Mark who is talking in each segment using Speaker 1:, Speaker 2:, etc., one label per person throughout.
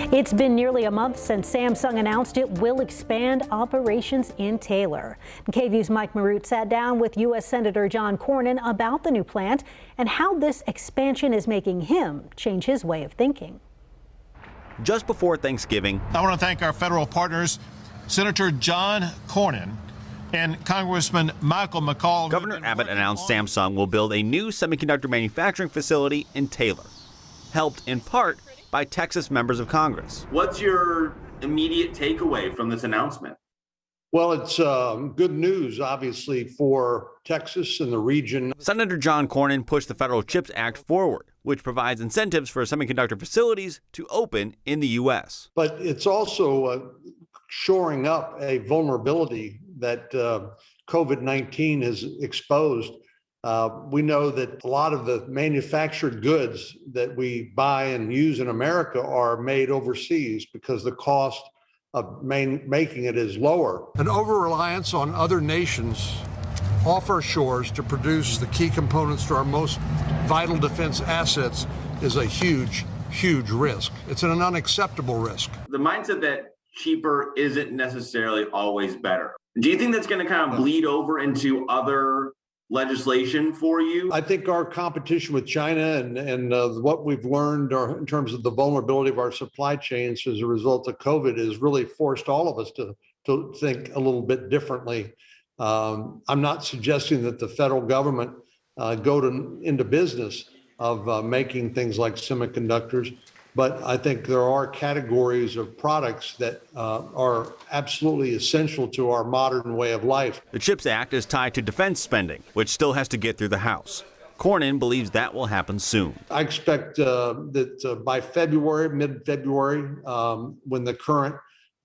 Speaker 1: It's been nearly a month since Samsung announced it will expand operations in Taylor. KVUE's Mike Marute sat down with U.S. Senator John Cornyn about the new plant and how this expansion is making him change his way of thinking.
Speaker 2: Just before Thanksgiving,
Speaker 3: I want to thank our federal partners, Senator John Cornyn and Congressman Michael McCall.
Speaker 2: Governor Abbott announced Samsung will build a new semiconductor manufacturing facility in Taylor, helped in part by Texas members of Congress.
Speaker 4: What's your immediate takeaway from this announcement?
Speaker 5: Well, it's good news, obviously, for Texas and the region.
Speaker 2: Senator John Cornyn pushed the Federal CHIPS Act forward, which provides incentives for semiconductor facilities to open in the U.S.
Speaker 5: But it's also shoring up a vulnerability that COVID-19 has exposed. We know that a lot of the manufactured goods that we buy and use in America are made overseas because the cost of making it is lower.
Speaker 6: An over-reliance on other nations off our shores to produce the key components to our most vital defense assets is a huge, huge risk. It's an unacceptable risk.
Speaker 4: The mindset that cheaper isn't necessarily always better. Do you think that's going to kind of bleed over into other legislation for you?
Speaker 5: I think our competition with China and what we've learned in terms of the vulnerability of our supply chains as a result of COVID has really forced all of us to think a little bit differently. I'm not suggesting that the federal government go into business of making things like semiconductors, but I think there are categories of products that are absolutely essential to our modern way of life.
Speaker 2: The CHIPS Act is tied to defense spending, which still has to get through the House. Cornyn believes that will happen soon.
Speaker 5: I expect that by February, mid-February, when the current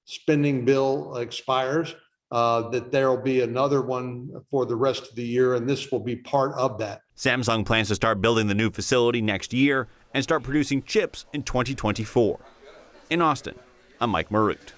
Speaker 5: spending bill expires, that there will be another one for the rest of the year, and this will be part of that.
Speaker 2: Samsung plans to start building the new facility next year and start producing chips in 2024. In Austin, I'm Mike Marute.